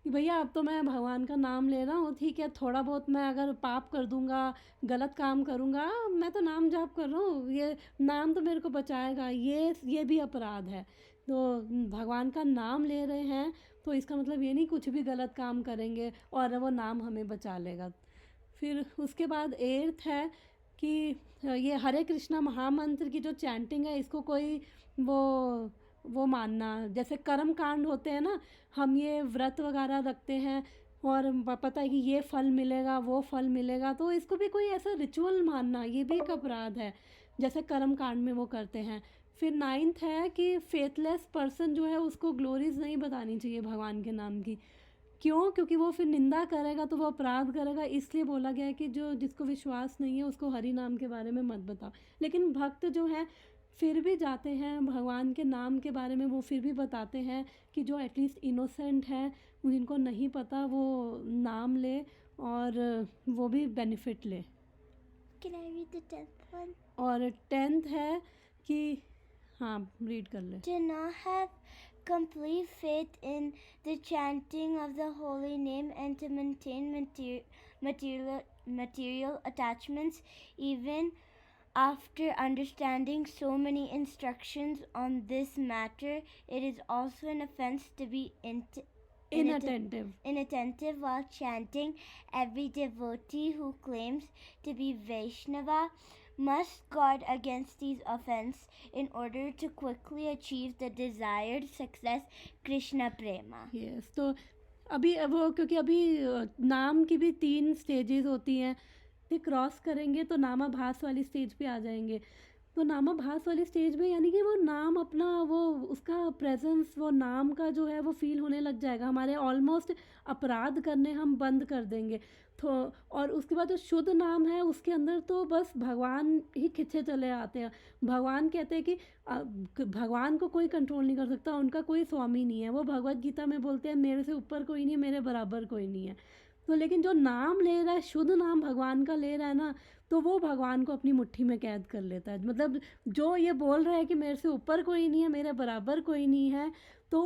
कि भैया अब तो मैं भगवान का नाम ले रहा हूँ, ठीक है, थोड़ा बहुत मैं अगर पाप कर दूंगा, गलत काम करूंगा, मैं तो नाम जाप कर रहा हूँ, ये नाम तो मेरे को बचाएगा, ये भी अपराध है। तो भगवान का नाम ले रहे हैं तो इसका मतलब ये नहीं कुछ भी गलत काम करेंगे और वो नाम हमें बचा लेगा। फिर उसके बाद एर्थ है कि ये हरे कृष्णा महामंत्र की जो चैंटिंग है, इसको कोई वो वो मानना, जैसे कर्म कांड होते हैं ना, हम ये व्रत वगैरह रखते हैं और पता है कि ये फल मिलेगा वो फल मिलेगा, तो इसको भी कोई ऐसा रिचुअल मानना, ये भी एक अपराध है, जैसे कर्म कांड में वो करते हैं। फिर नाइन्थ है कि फेथलेस पर्सन जो है उसको ग्लोरीज नहीं बतानी चाहिए भगवान के नाम की। क्यों? क्योंकि वो फिर निंदा करेगा तो वो अपराध करेगा, इसलिए बोला गया है कि जो जिसको विश्वास नहीं है उसको हरि नाम के बारे में मत बताओ। लेकिन भक्त जो है फिर भी जाते हैं भगवान के नाम के बारे में, वो फिर भी बताते हैं कि जो एटलीस्ट इनोसेंट है, जिनको नहीं पता, वो नाम ले और वो भी बेनिफिट ले। Can I read the 10th one? और 10th है कि हाँ रीड कर ले। To not have complete faith in the chanting of the holy name and to maintain material attachments even after understanding so many instructions on this matter. It is also an offense to be inattentive while chanting. Every devotee who claims to be Vaishnava must guard against these offenses in order to quickly achieve the desired success, Krishna Prema. Yes, तो अभी वो क्योंकि अभी नाम की भी 3 स्टेजेस होती हैं, ये क्रॉस करेंगे तो नामाभास वाली स्टेज पे आ जाएंगे। तो नामाभास वाली स्टेज में यानी कि वो नाम अपना वो उसका प्रेजेंस, वो नाम का जो है वो फील होने लग जाएगा, हमारे ऑलमोस्ट अपराध करने हम बंद कर देंगे। तो और उसके बाद जो शुद्ध नाम है उसके अंदर तो बस भगवान ही खिंचे चले आते हैं। भगवान कहते हैं कि भगवान को कोई कंट्रोल नहीं कर सकता, उनका कोई स्वामी नहीं है। वो भगवत गीता में बोलते हैं मेरे से ऊपर कोई नहीं है, मेरे बराबर कोई नहीं है। तो लेकिन जो नाम ले रहा है, शुद्ध नाम भगवान का ले रहा है ना, तो वो भगवान को अपनी मुट्ठी में कैद कर लेता है। मतलब जो ये बोल रहा है कि मेरे से ऊपर कोई नहीं है, मेरे बराबर कोई नहीं है, तो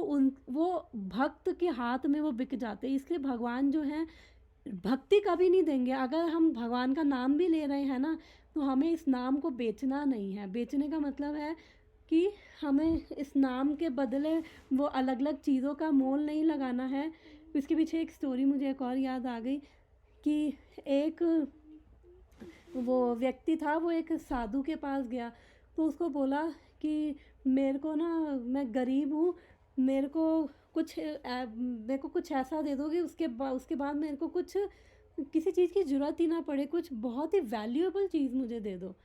वो भक्त के हाथ में वो बिक जाते हैं। इसलिए भगवान जो है भक्ति कभी नहीं देंगे। अगर हम भगवान का नाम भी ले रहे हैं ना, तो हमें इस नाम को बेचना नहीं है। बेचने का मतलब है कि हमें इस नाम के बदले वो अलग अलग चीज़ों का मोल नहीं लगाना है। इसके पीछे एक स्टोरी मुझे एक और याद आ गई कि एक वो व्यक्ति था, वो एक साधु के पास गया, तो उसको बोला कि मेरे को ना, मैं गरीब हूँ, मेरे को कुछ ऐसा दे दो कि उसके बाद मेरे को कुछ किसी चीज़ की ज़रूरत ही ना पड़े, कुछ बहुत ही वैल्यूएबल चीज़ मुझे दे दो।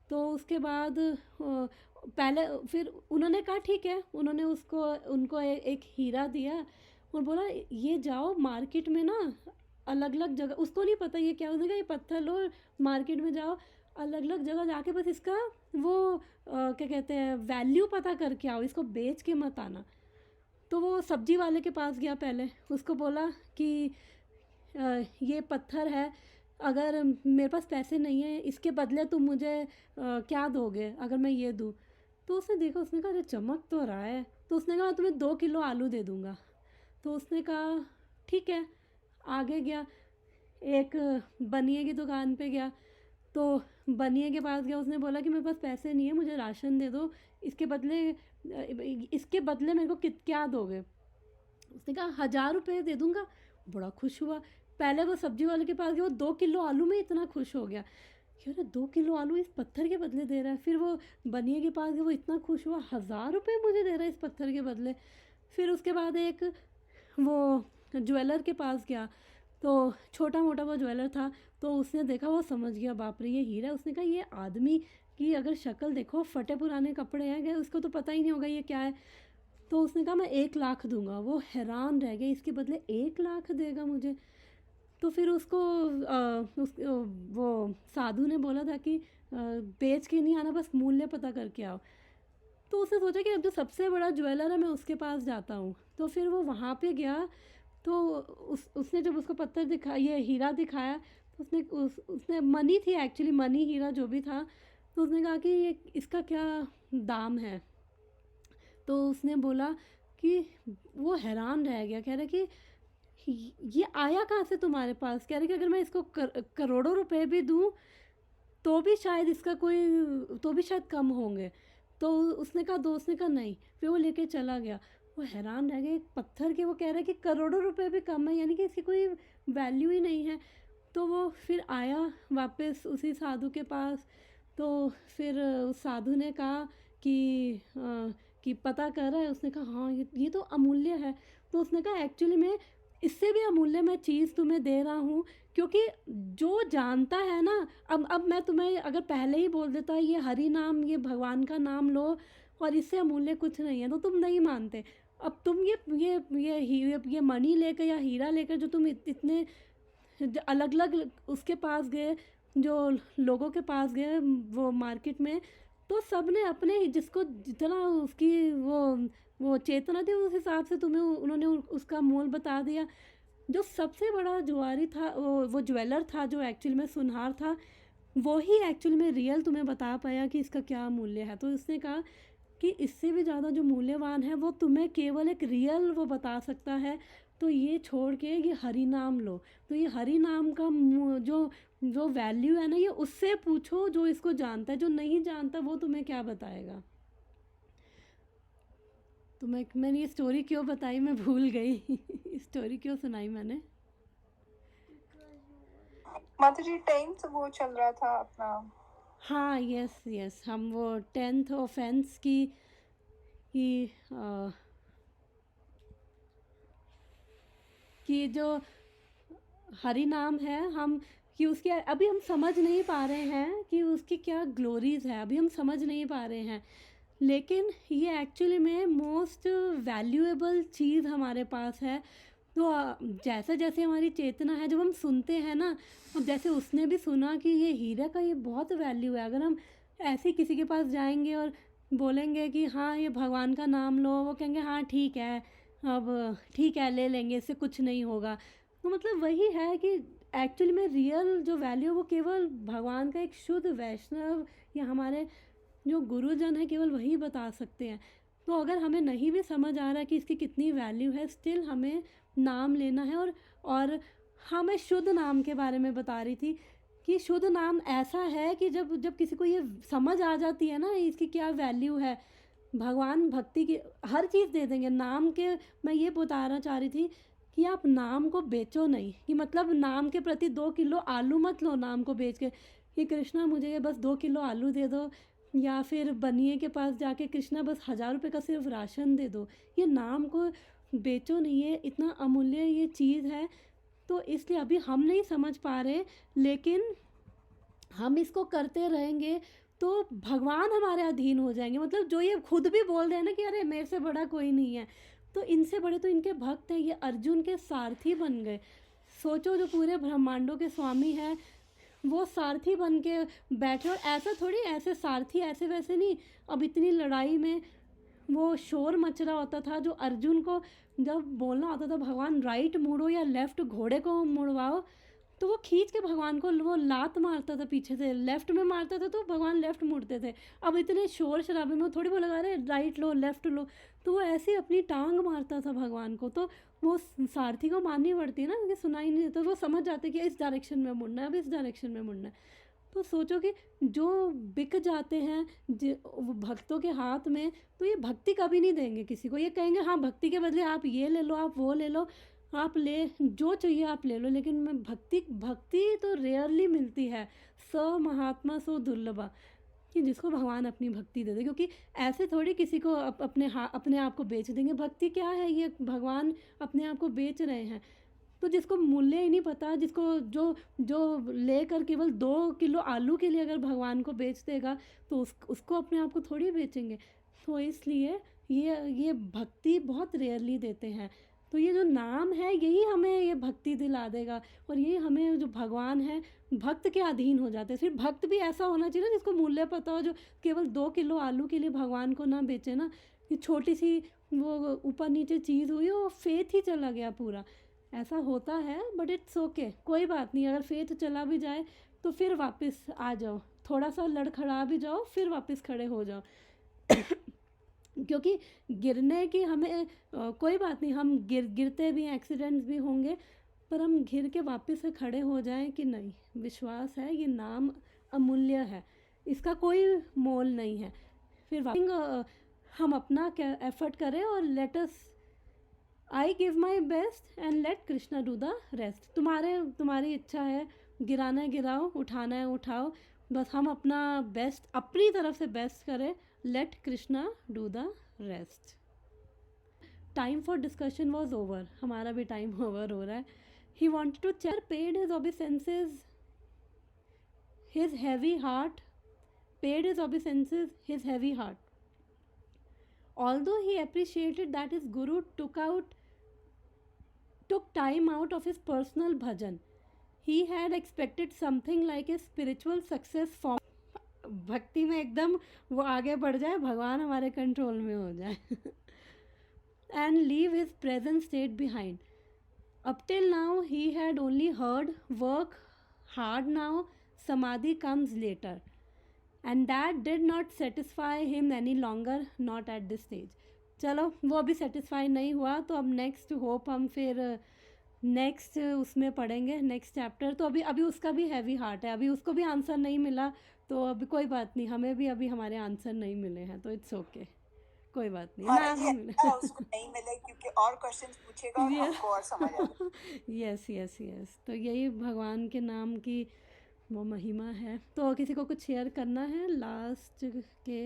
तो उसके बाद पहले फिर उन्होंने कहा ठीक है, उन्होंने उनको एक हीरा दिया और बोला ये जाओ मार्केट में ना अलग अलग जगह, उसको नहीं पता ये क्या, उसने कहा ये पत्थर लो, मार्केट में जाओ, अलग अलग जगह जाके बस इसका वो क्या कहते हैं वैल्यू पता करके आओ, इसको बेच के मत आना। तो वो सब्जी वाले के पास गया, पहले उसको बोला कि ये पत्थर है, अगर मेरे पास पैसे नहीं है, इसके बदले तुम मुझे क्या दोगे अगर मैं ये दूँ? तो उसने देखा, उसने कहा अरे चमक तो रहा है। तो उसने कहा तुम्हें 2 किलो आलू दे दूँगा। तो उसने कहा ठीक है। आगे गया, एक बनिए की दुकान पे गया, तो बनिए के पास गया, उसने बोला कि मेरे पास पैसे नहीं है, मुझे राशन दे दो, इसके बदले मेरे को क्या दोगे? उसने कहा 1000 रुपये दे दूँगा। बड़ा खुश हुआ। पहले वो सब्जी वाले के पास गया, वो 2 किलो आलू में इतना खुश हो गया कि अरे 2 किलो आलू इस पत्थर के बदले दे रहा है। फिर वो बनिए के पास गया, वो इतना खुश हुआ, 1000 रुपये मुझे दे रहा है इस पत्थर के बदले। फिर उसके बाद एक वो ज्वेलर के पास गया, तो छोटा मोटा वो ज्वेलर था, तो उसने देखा, वो समझ गया बाप रे ये हीरा है। उसने कहा ये आदमी की अगर शक्ल देखो, फटे पुराने कपड़े हैं, उसको तो पता ही नहीं होगा ये क्या है। तो उसने कहा मैं 1 लाख दूंगा। वो हैरान रह गया, इसके बदले 1 लाख देगा मुझे? तो फिर उसको वो साधु ने बोला था कि बेच के नहीं आना, बस मूल्य पता करके आओ। तो उसने सोचा कि अब जो सबसे बड़ा ज्वेलर है मैं उसके पास जाता हूँ। तो फिर वो वहाँ पे गया, तो उसने जब उसको पत्थर दिखाया, ये हीरा दिखाया, तो उसने मनी थी एक्चुअली, मनी हीरा जो भी था, तो उसने कहा कि ये इसका क्या दाम है? तो उसने बोला कि वो हैरान रह गया, कह रहा कि ये आया कहाँ से तुम्हारे पास? कह रहे कि अगर मैं इसको करोड़ों रुपए भी दूँ तो भी शायद इसका कोई, तो भी शायद कम होंगे। तो उसने कहा, दोस्त ने कहा नहीं, फिर वो लेके चला गया। वो हैरान रह गए, एक पत्थर के, वो कह रहा है कि करोड़ों रुपए भी कम है, यानी कि इसकी कोई वैल्यू ही नहीं है। तो वो फिर आया वापस उसी साधु के पास। तो फिर उस साधु ने कहा कि पता कर रहा है? उसने कहा हाँ, ये तो अमूल्य है। तो उसने कहा एक्चुअली में इससे भी अमूल्य मैं चीज़ तुम्हें दे रहा हूँ, क्योंकि जो जानता है ना, अब मैं तुम्हें अगर पहले ही बोल देता ये हरि नाम, ये भगवान का नाम लो और इससे अमूल्य कुछ नहीं है, तो तुम नहीं मानते। अब तुम ये मणि लेकर या हीरा लेकर जो तुम इतने अलग अलग उसके पास गए, जो लोगों के पास गए वो मार्केट में, तो सब ने अपने जिसको जितना उसकी वो चेतना थी उस हिसाब से तुम्हें उन्होंने उसका मोल बता दिया। जो सबसे बड़ा जुआरी था, वो ज्वेलर था, जो एक्चुअल में सुनहार था, वो ही एक्चुअल में रियल तुम्हें बता पाया कि इसका क्या मूल्य है। तो उसने कहा कि इससे भी ज़्यादा जो मूल्यवान है वो तुम्हें केवल एक रियल वो बता सकता है। तो ये छोड़ के ये हरि नाम लो। तो ये हरि नाम का जो जो वैल्यू है ना, ये उससे पूछो जो इसको जानता है। जो नहीं जानता वो तुम्हें क्या बताएगा। तो मैंने ये स्टोरी क्यों बताई मैं भूल गई। स्टोरी क्यों सुनाई मैंने? माता जी 10th वो चल रहा था अपना। हाँ, यस, हम वो 10th ऑफेंस कि जो हरि नाम है, हम कि उसके अभी हम समझ नहीं पा रहे हैं कि उसकी क्या ग्लोरीज है, अभी हम समझ नहीं पा रहे हैं। लेकिन ये एक्चुअली में मोस्ट वैल्यूएबल चीज़ हमारे पास है। तो जैसे जैसे हमारी चेतना है, जब हम सुनते हैं ना, अब जैसे उसने भी सुना कि ये हीरा का ये बहुत वैल्यू है, अगर हम ऐसे किसी के पास जाएंगे और बोलेंगे कि हाँ ये भगवान का नाम लो, वो कहेंगे हाँ ठीक है, अब ठीक है ले लेंगे, इससे कुछ नहीं होगा। तो मतलब वही है कि एक्चुअली में रियल जो वैल्यू वो केवल भगवान का एक शुद्ध वैष्णव या हमारे जो गुरुजन है केवल वही बता सकते हैं। तो अगर हमें नहीं भी समझ आ रहा कि इसकी कितनी वैल्यू है, स्टिल हमें नाम लेना है। और हाँ, मैं शुद्ध नाम के बारे में बता रही थी कि शुद्ध नाम ऐसा है कि जब किसी को ये समझ आ जाती है ना इसकी क्या वैल्यू है, भगवान भक्ति की हर चीज़ दे देंगे। नाम के मैं ये बताना चाह रही थी कि आप नाम को बेचो नहीं, कि मतलब नाम के प्रति 2 किलो आलू मत लो नाम को बेच के कि कृष्णा मुझे ये बस 2 किलो आलू दे दो, या फिर बनिए के पास जाके कृष्णा बस 1000 रुपये का सिर्फ राशन दे दो। ये नाम को बेचो नहीं, है इतना अमूल्य ये चीज़ है। तो इसलिए अभी हम नहीं समझ पा रहे, लेकिन हम इसको करते रहेंगे तो भगवान हमारे अधीन हो जाएंगे। मतलब जो ये खुद भी बोल रहे हैं ना कि अरे मेरे से बड़ा कोई नहीं है, तो इनसे बड़े तो इनके भक्त हैं। ये अर्जुन के सारथी बन गए। सोचो, जो पूरे ब्रह्मांडों के स्वामी हैं वो सारथी बन के बैठे। और ऐसा थोड़ी, ऐसे सारथी ऐसे वैसे नहीं, अब इतनी लड़ाई में वो शोर मच रहा होता था, जो अर्जुन को जब बोलना होता था भगवान राइट मुड़ो या लेफ्ट घोड़े को मुड़वाओ, तो वो खींच के भगवान को वो लात मारता था पीछे से, लेफ्ट में मारता था तो भगवान लेफ्ट मुड़ते थे। अब इतने शोर शराबे में थोड़ी वो लगा रहे राइट लो लेफ्ट लो, तो वो ऐसे अपनी टांग मारता था भगवान को। तो वो सारथी को माननी पड़ती है ना, क्योंकि सुनाई नहीं देता। वो समझ जाते कि इस डायरेक्शन में मुड़ना है, अब इस डायरेक्शन में मुड़ना है। तो सोचो कि जो बिक जाते हैं भक्तों के हाथ में, तो ये भक्ति कभी नहीं देंगे किसी को। ये कहेंगे हाँ भक्ति के बदले आप ये ले लो, आप वो ले लो, आप ले जो चाहिए आप ले लो, लेकिन मैं भक्ति तो रेयरली मिलती है। स महात्मा सो दुर्लभा, कि जिसको भगवान अपनी भक्ति दे दे। क्योंकि ऐसे थोड़ी किसी को अपने आप को बेच देंगे। भक्ति क्या है, ये भगवान अपने आप को बेच रहे हैं। तो जिसको मूल्य ही नहीं पता, जिसको जो लेकर केवल 2 किलो आलू के लिए अगर भगवान को बेच देगा, तो उसको अपने आप को थोड़ी बेचेंगे। तो इसलिए ये भक्ति बहुत रेयरली देते हैं। तो ये जो नाम है यही हमें ये भक्ति दिला देगा, और यही हमें जो भगवान है भक्त के अधीन हो जाते हैं। फिर भक्त भी ऐसा होना चाहिए ना जिसको मूल्य पता हो, जो केवल 2 किलो आलू के लिए भगवान को ना बेचे ना। कि छोटी सी वो ऊपर नीचे चीज़ हुई, वो फेथ ही चला गया पूरा। ऐसा होता है, बट इट्स ओके, कोई बात नहीं। अगर फेथ चला भी जाए तो फिर वापस आ जाओ, थोड़ा सा लड़खड़ा भी जाओ, फिर वापस खड़े हो जाओ। क्योंकि गिरने की हमें कोई बात नहीं, हम गिरते भी, एक्सीडेंट्स भी होंगे, पर हम गिर के वापस से खड़े हो जाएं कि नहीं, विश्वास है ये नाम अमूल्य है, इसका कोई मोल नहीं है। फिर हम अपना एफर्ट करें और let us, I give my best and let Krishna do the rest. तुम्हारी इच्छा है, गिराना है गिराओ, उठाना है उठाओ, बस हम अपना बेस्ट, अपनी तरफ से बेस्ट करें, let Krishna do the rest. Time for discussion was over, हमारा भी टाइम ओवर हो रहा है। He wanted to check paid his obeisances, his heavy heart, paid his obeisances, his heavy heart. Although he appreciated that his guru took time out of his personal bhajan, he had expected something like a spiritual success form. भक्ति में एकदम वो आगे बढ़ जाए, भगवान हमारे कंट्रोल में हो जाए and leave his present state behind. Up till now he had only heard work hard now, samadhi comes later, and that did not satisfy him any longer, not at this stage. चलो वो अभी सेटिस्फाई नहीं हुआ, तो अब नेक्स्ट होप हम फिर नेक्स्ट उसमें पढ़ेंगे, नेक्स्ट चैप्टर। तो अभी उसका भी हैवी हार्ट है, अभी उसको भी आंसर नहीं मिला, तो अभी कोई बात नहीं, हमें भी अभी हमारे आंसर नहीं मिले हैं, तो इट्स ओके, कोई बात नहीं। हमारा ये अच्छा उसको नहीं मिले क्योंकि और क्वेश्चंस पूछेगा और हमको और समझ आएगा। यस यस यस, तो यही भगवान के नाम की वो महिमा है। तो किसी को कुछ शेयर करना है लास्ट के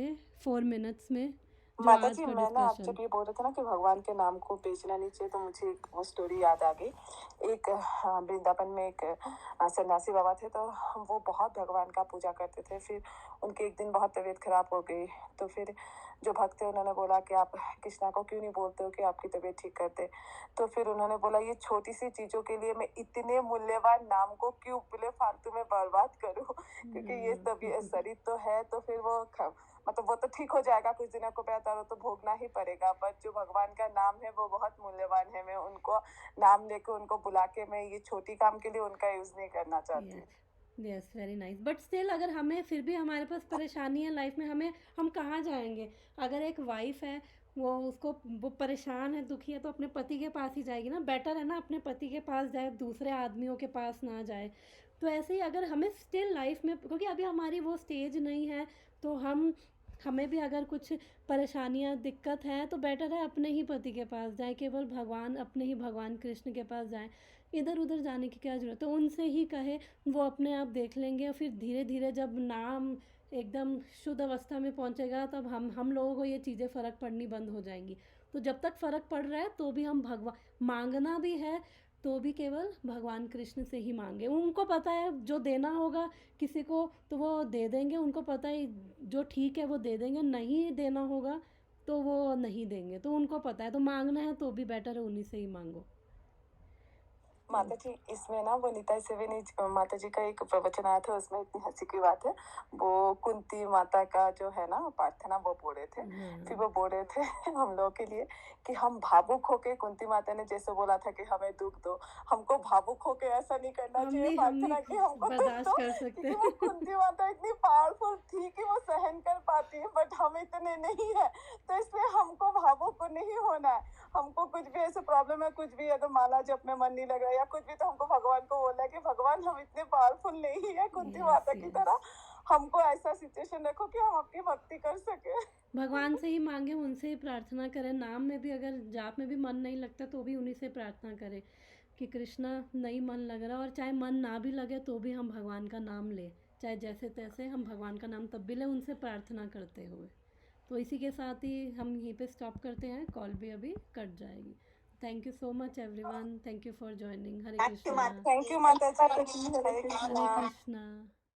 4 मिनट्स में? जो माता आज जी, का मैं ना आप डिस्कशन। जब ये बोल रहे थे ना कि भगवान के नाम को बेचना नहीं चाहिए, तो मुझे एक वो स्टोरी याद आ गई। एक वृंदावन में एक सन्यासी बाबा थे, तो वो बहुत भगवान का पूजा करते थे। फिर उनकी एक दिन बहुत तबीयत खराब हो गई, तो फिर जो भक्त थे उन्होंने बोला कि आप कृष्णा को क्यों नहीं बोलते हो कि आपकी तबीयत ठीक करते। तो फिर उन्होंने बोला, ये छोटी सी चीज़ों के लिए मैं इतने मूल्यवान नाम को क्यों बोले फालतू में बर्बाद करूँ, क्योंकि ये तबीयत शरीर तो है, तो फिर वो मतलब वो तो ठीक हो जाएगा, कुछ दिनों को बेहतर हो तो भोगना ही पड़ेगा, बट जो भगवान का नाम है वो बहुत मूल्यवान है। मैं उनको नाम लेके उनको बुला के मैं ये छोटी काम के लिए उनका यूज नहीं करना चाहती हूँ। Yes, very nice. But still अगर हमें फिर भी हमारे पास परेशानी है लाइफ में, हम कहाँ जाएंगे? अगर एक वाइफ है, वो परेशान है, दुखी है, तो अपने पति के पास ही जाएगी ना। बेटर है ना अपने पति के पास जाए, दूसरे आदमियों के पास ना जाए। तो ऐसे ही अगर हमें स्टिल लाइफ में, क्योंकि अभी हमारी वो स्टेज नहीं है, तो हमें भी अगर कुछ परेशानियाँ, दिक्कत है, तो बेटर है अपने ही पति के पास जाएं, केवल अपने ही भगवान कृष्ण के पास जाएं। इधर उधर जाने की क्या ज़रूरत है? उनसे ही कहे, वो अपने आप देख लेंगे। फिर धीरे धीरे जब नाम एकदम शुद्ध अवस्था में पहुंचेगा, तब हम लोगों को ये चीज़ें फ़र्क पड़नी बंद हो जाएंगी। तो जब तक फ़र्क पड़ रहा है, तो भी हम भगवान मांगना भी है, तो भी केवल भगवान कृष्ण से ही मांगे। उनको पता है जो देना होगा किसी को, तो वो दे देंगे। उनको पता है जो ठीक है वो दे देंगे, नहीं देना होगा तो वो नहीं देंगे, तो उनको पता है। तो मांगना है तो भी बेटर है उन्हीं से ही मांगो। माता जी, इसमें ना वो नीता सेवेनी माता जी का एक प्रवचन आया था, उसमें इतनी हंसी की बात है। वो कुंती माता का जो है ना प्रार्थना वो बोल रहे थे। फिर वो बोल रहे थे हम लोगों के लिए कि हम भावुक होके, कुंती माता ने जैसे बोला था कि हमें दुख दो, हमको भावुक होके ऐसा नहीं करना चाहिए प्रार्थना कि हमको दुख बर्दाश्त दो, कर सकते क्योंकि वो कुंती माता इतनी पावरफुल थी कि वो सहन कर पाती है, बट हम इतने नहीं है। तो इसलिए हमको भावुक नहीं होना है। हमको कुछ भी ऐसे प्रॉब्लम है, कुछ भी अगर माला जप में मन नहीं लग रहा या कुछ भी, तो हमको भगवान को बोलना है कि भगवान हम इतने पावरफुल नहीं है कुंती माता की तरह, हमको ऐसा सिचुएशन रखो कि हम आपकी भक्ति कर सके। भगवान से ही मांगे, उनसे ही प्रार्थना करें। नाम में भी अगर जाप में भी मन नहीं लगता, तो भी उन्हीं से प्रार्थना करें कि कृष्णा नहीं मन लग रहा, और चाहे मन ना भी लगे तो भी हम भगवान का नाम लें, चाहे जैसे तैसे हम भगवान का नाम तब भी लें, उनसे प्रार्थना करते हुए। तो इसी के साथ ही हम यहीं पे स्टॉप करते हैं, कॉल भी अभी कट जाएगी। Thank you so much everyone, thank you for joining. Hare Krishna. Thank you माता जी। हरे कृष्णा। हरे कृष्णा।